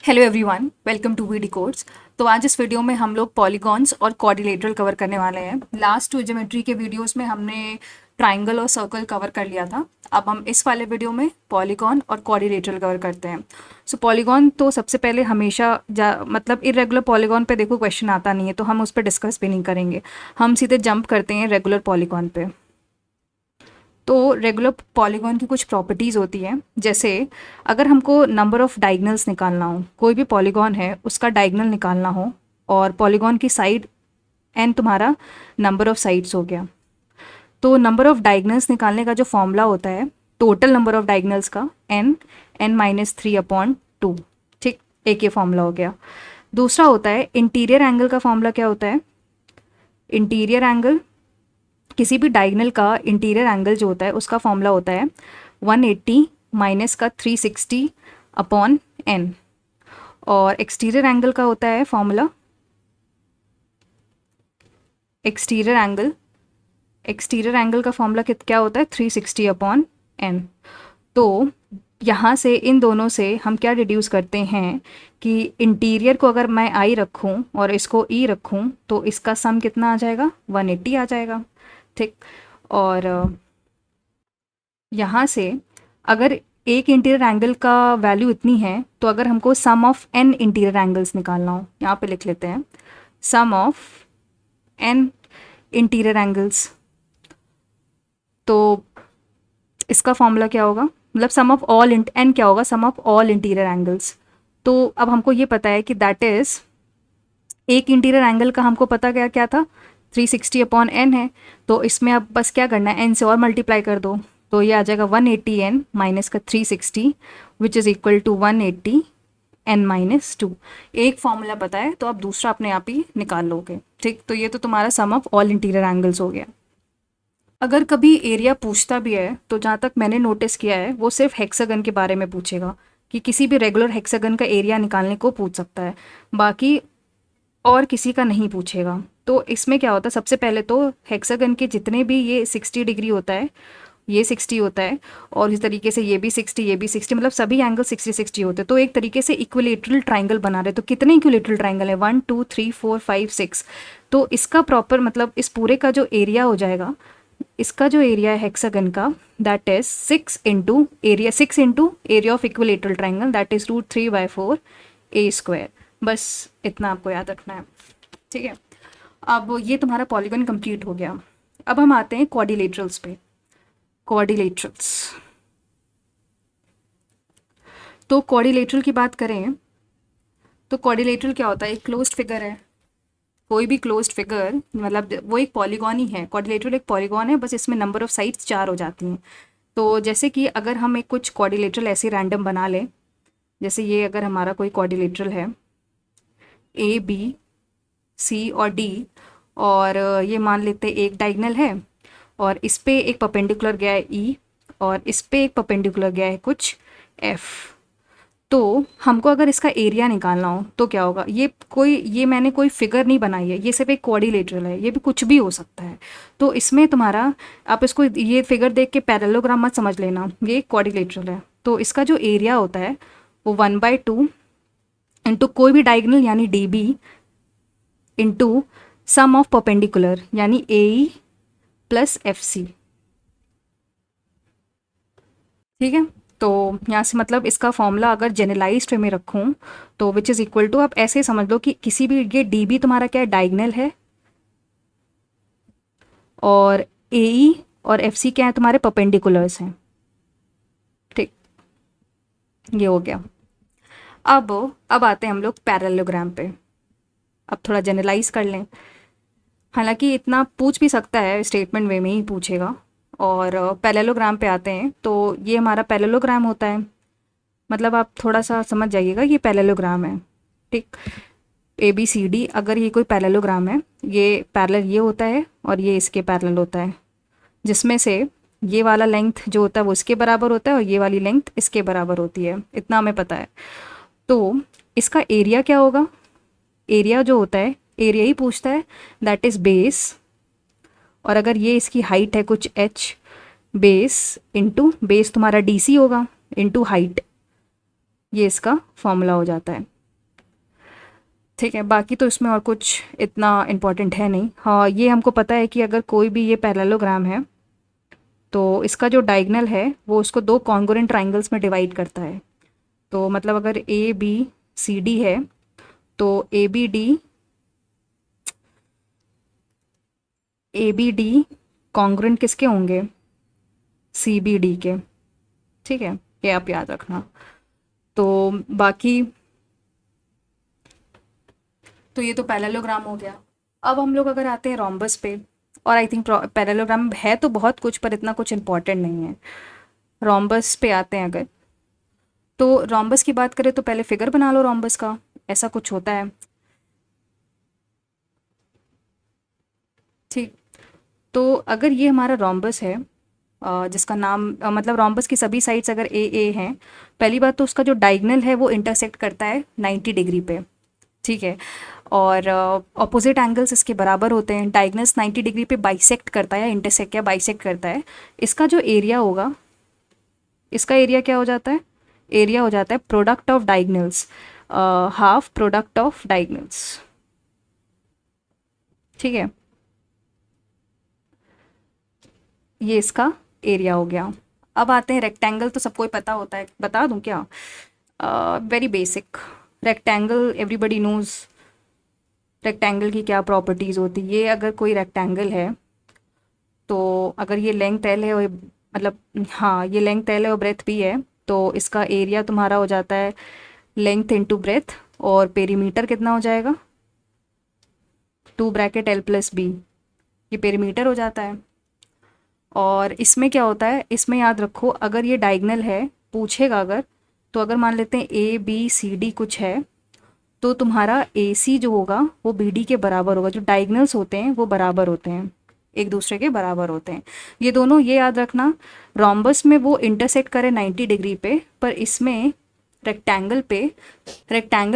Hello everyone, welcome to VD codes. तो आज इस वीडियो में हम लोग पॉलीगॉन्स और क्वाड्रिलेटरल कवर करने वाले हैं। लास्ट टू ज्योमेट्री के वीडियोस में हमने ट्राइंगल और सर्कल कवर कर लिया था। अब हम इस वाले वीडियो में पॉलीगॉन और क्वाड्रिलेटरल कवर करते हैं। सो पॉलीगॉन तो सबसे पहले हमेशा मतलब इरेगुलर पॉलीगॉन पे देखो क्वेश्चन आता नहीं है, तो हम उस पर डिस्कस भी नहीं करेंगे। हम सीधे जंप करते हैं रेगुलर पॉलीगॉन पे। तो रेगुलर पॉलीगॉन की कुछ प्रॉपर्टीज़ होती हैं, जैसे अगर हमको नंबर ऑफ़ डायगनल्स निकालना हो, कोई भी पॉलीगॉन है उसका डायगनल निकालना हो, और पॉलीगॉन की साइड एन तुम्हारा नंबर ऑफ़ साइड्स हो गया, तो नंबर ऑफ़ डायगनल्स निकालने का जो फॉर्मूला होता है टोटल नंबर ऑफ़ डायगनल्स का n-3/2। ठीक, एक ये फॉर्मूला हो गया। दूसरा होता है इंटीरियर एंगल का फॉर्मूला। क्या होता है इंटीरियर एंगल? किसी भी डायगनल का इंटीरियर एंगल जो होता है उसका फॉर्मूला होता है 180 माइनस का 360 अपॉन n। और एक्सटीरियर एंगल का होता है फॉर्मूला एक्सटीरियर एंगल का फॉर्मूला क्या होता है 360 अपॉन n। तो यहाँ से इन दोनों से हम क्या डिड्यूस करते हैं कि इंटीरियर को अगर मैं i रखूँ और इसको e रखूँ तो इसका सम कितना आ जाएगा, 180 आ जाएगा। ठीक, और यहाँ से अगर एक इंटीरियर एंगल का वैल्यू इतनी है, तो अगर हमको सम ऑफ n इंटीरियर एंगल्स निकालना हो, यहाँ पे लिख लेते हैं सम ऑफ n इंटीरियर एंगल्स, तो इसका फॉर्मूला क्या होगा, मतलब सम ऑफ ऑल n क्या होगा, सम ऑफ ऑल इंटीरियर एंगल्स। तो अब हमको ये पता है कि दैट इज़ एक इंटीरियर एंगल का हमको पता क्या था 360 अपॉन n है। तो इसमें अब बस क्या करना है, n से और मल्टीप्लाई कर दो, तो ये आ जाएगा 180n माइनस का 360 which is equal to 180n-2। एक फॉर्मूला पता है तो आप दूसरा अपने आप ही निकाल लोगे। ठीक, तो ये तो तुम्हारा सम ऑफ ऑल इंटीरियर एंगल्स हो गया। अगर कभी एरिया पूछता भी है तो जहाँ तक मैंने नोटिस किया है वो सिर्फ हेक्सागन के बारे में पूछेगा, कि किसी भी रेगुलर हेक्सागन का एरिया निकालने को पूछ सकता है, बाकी और किसी का नहीं पूछेगा। तो इसमें क्या होता है, सबसे पहले तो हेक्सागन के जितने भी ये 60 डिग्री होता है, ये 60 होता है, और इस तरीके से ये भी 60, ये भी 60, मतलब सभी एंगल 60-60 होते हैं। तो एक तरीके से इक्विलेटरल ट्राइंगल बना रहे। तो कितने इक्विलेटरल ट्राइंगल है, 1 2 3 4 5 6। तो इसका प्रॉपर मतलब इस पूरे का जो एरिया हो जाएगा, इसका जो एरिया है हेक्सागन का, that is 6 into area of equilateral triangle, that is √3/4 a²। बस इतना आपको याद रखना है। ठीक है, अब ये तुम्हारा पॉलीगन कंप्लीट हो गया। अब हम आते हैं क्वाड्रिलेटरल्स पे। क्वाड्रिलेटरल्स, तो क्वाड्रिलेटरल की बात करें तो क्वाड्रिलेटरल क्या होता है, एक क्लोज्ड फिगर है। कोई भी क्लोज्ड फिगर मतलब वो एक पॉलीगॉन ही है। क्वाड्रिलेटरल एक पॉलीगॉन है, बस इसमें नंबर ऑफ साइड्स 4 हो जाती हैं। तो जैसे कि अगर हम एक कुछ क्वाड्रिलेटरल ऐसे रैंडम बना लें, जैसे ये अगर हमारा कोई क्वाड्रिलेटरल है A B C और D, और ये मान लेते हैं एक डायगोनल है, और इस पे एक परपेंडिकुलर गया है E, और इस पे एक परपेंडिकुलर गया है कुछ F। तो हमको अगर इसका एरिया निकालना हो तो क्या होगा, ये मैंने कोई फिगर नहीं बनाई है, ये सिर्फ एक क्वाड्रिलेटरल है, ये भी कुछ भी हो सकता है। तो इसमें तुम्हारा, आप इसको ये फिगर देख के पैरेललोग्राम मत समझ लेना, ये क्वाड्रिलेटरल है। तो इसका जो एरिया होता है वो 1/2 इंटू कोई भी डायगोनल यानी DB into sum of perpendicular यानी AE प्लस FC। ठीक है, तो यहाँ से मतलब इसका फॉर्मूला अगर जनरलाइज्ड वे में रखूँ तो विच इज़ इक्वल टू, आप ऐसे समझ लो कि किसी भी, ये DB तुम्हारा क्या है, डायगोनल है, और AE और FC क्या है, तुम्हारे परपेंडिकुलर्स हैं। ठीक, ये हो गया। अब आते हैं हम लोग पैरेललोग्राम पे। अब थोड़ा जनरलाइज कर लें, हालांकि इतना पूछ भी सकता है, स्टेटमेंट वे में ही पूछेगा। और पैरेललोग्राम पे आते हैं, तो ये हमारा पैरेललोग्राम होता है, मतलब आप थोड़ा सा समझ जाइएगा ये पैरेललोग्राम है। ठीक, ABCD अगर ये कोई पैरेललोग्राम है, ये पैरेलल ये होता है और ये इसके पैरेलल होता है, जिसमें से ये वाला लेंथ जो होता है वो इसके बराबर होता है और ये वाली लेंथ इसके बराबर होती है, इतना हमें पता है। तो इसका एरिया क्या होगा, एरिया जो होता है, एरिया ही पूछता है, दैट इज़ बेस, और अगर ये इसकी हाइट है कुछ h, बेस तुम्हारा DC होगा इंटू हाइट, ये इसका फॉर्मूला हो जाता है। ठीक है, बाकी तो इसमें और कुछ इतना इम्पोर्टेंट है नहीं। हाँ, ये हमको पता है कि अगर कोई भी ये पैरेललोग्राम है तो इसका जो डायगोनल है वो उसको दो कॉन्ग्रुएंट ट्राइंगल्स में डिवाइड करता है। तो मतलब अगर ए बी सी डी है तो ए बी डी कॉन्ग्रुएंट किसके होंगे, सी बी डी के। ठीक है, ये आप याद रखना। तो बाकी तो ये तो पैरेललोग्राम हो गया। अब हम लोग अगर आते हैं रोम्बस पे, और आई थिंक पैरेललोग्राम है तो बहुत कुछ पर इतना कुछ इम्पोर्टेंट नहीं है। रोम्बस पे आते हैं अगर, तो रोम्बस की बात करें तो पहले फिगर बना लो रोम्बस का, ऐसा कुछ होता है। ठीक, तो अगर ये हमारा रोम्बस है, जिसका नाम मतलब रोम्बस की सभी साइड्स अगर ए हैं, पहली बात तो उसका जो डायगोनल है वो इंटरसेक्ट करता है 90 डिग्री पे। ठीक है, और ऑपोजिट एंगल्स इसके बराबर होते हैं। डायगोनल्स 90 डिग्री पे बाइसेक्ट करता है, या इंटरसेक्ट या बाइसेक्ट करता है। इसका जो एरिया होगा, इसका एरिया क्या हो जाता है, एरिया हो जाता है product of diagonals, half product of diagonals. ठीक है, ये इसका एरिया हो गया। अब आते हैं रेक्टेंगल, तो सबको ही पता होता है, बता दूं क्या, very basic. Rectangle everybody knows rectangle की क्या प्रॉपर्टीज़ होती है। ये अगर कोई रेक्टेंगल है तो अगर ये लेंथ एल है और मतलब हाँ ये लेंथ एल है और ब्रेथ भी है, तो इसका एरिया तुम्हारा हो जाता है लेंथ इंटू ब्रेथ, और पेरीमीटर कितना हो जाएगा, 2 ब्रैकेट L+B, ये पेरीमीटर हो जाता है। और इसमें क्या होता है, इसमें याद रखो अगर ये डायगोनल है, पूछेगा अगर, तो अगर मान लेते हैं ABCD कुछ है, तो तुम्हारा AC जो होगा वो BD के बराबर होगा। जो डायगोनल्स होते हैं वो बराबर होते हैं, एक दूसरे के बराबर होते हैं। ये दोनों ये याद रखना, रोम्बस में वो इंटरसेक्ट करे 90 डिग्री पे, पर इसमें रेक्टेंगल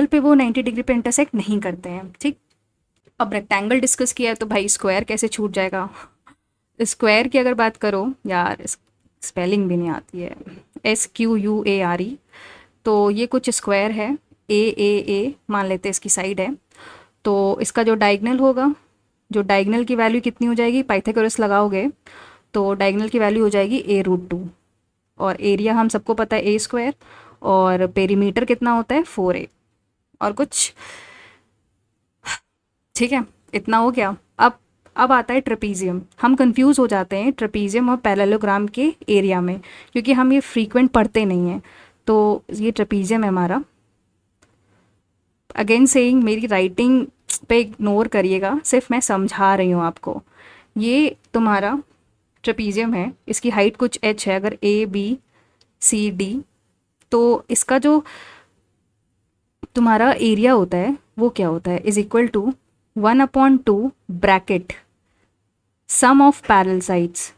पे वो 90 डिग्री पे इंटरसेक्ट नहीं करते हैं। ठीक, अब रेक्टेंगल डिस्कस किया है तो भाई स्क्वायर कैसे छूट जाएगा। स्क्वायर की अगर बात करो, यार स्पेलिंग भी नहीं आती है, SQUARE। तो ये कुछ स्क्वायर है, ए मान लेते हैं इसकी साइड है। तो इसका जो डायगोनल होगा, जो डायगोनल की वैल्यू कितनी हो जाएगी, पाइथागोरस लगाओगे तो डायगोनल की वैल्यू हो जाएगी A√2। और एरिया हम सबको पता है A², और पेरीमीटर कितना होता है 4A। और कुछ, ठीक है, इतना हो गया। अब आता है ट्रेपीजियम। हम कंफ्यूज हो जाते हैं ट्रेपीजियम और पैरेललोग्राम के एरिया में, क्योंकि हम ये फ्रीक्वेंट पढ़ते नहीं हैं। तो ये ट्रेपीजियम है हमारा। अगेन सेइंग, मेरी राइटिंग पे इग्नोर करिएगा, सिर्फ मैं समझा रही हूँ आपको। ये तुम्हारा ट्रेपीजियम है, इसकी हाइट कुछ h है, अगर ABCD, तो इसका जो तुम्हारा एरिया होता है वो क्या होता है, is equal to 1/2 bracket sum of parallel sides,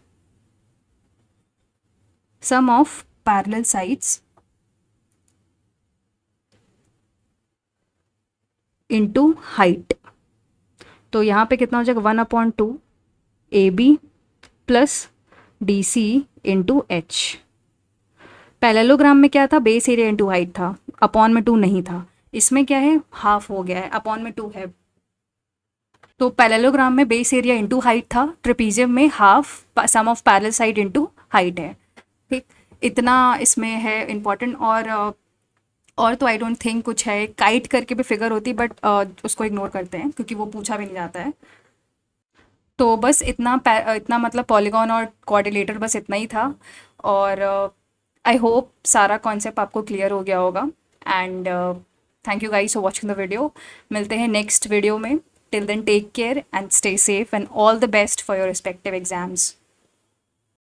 sum of parallel sides into height। तो यहाँ पे कितना हो जाएगा 1/2 AB plus DC into H। Parallelogram में क्या था, बेस एरिया इंटू हाइट था, अपॉन में 2 नहीं था। इसमें क्या है, हाफ हो गया है, अपॉन में 2 है। तो पैरेललोग्राम में बेस एरिया इंटू हाइट था, ट्रेपीजियम में half sum of parallel side into height है। ठीक, इतना इसमें है इम्पॉर्टेंट। और तो आई डोंट थिंक कुछ है। काइट करके भी फिगर होती, बट उसको इग्नोर करते हैं क्योंकि वो पूछा भी नहीं जाता है। तो बस इतना मतलब पॉलीगॉन और कोऑर्डिनेटर बस इतना ही था। और आई होप सारा कॉन्सेप्ट आपको क्लियर हो गया होगा। And thank you guys for watching the video. मिलते हैं नेक्स्ट वीडियो में। Till then take care and stay safe and all the best for your respective exams.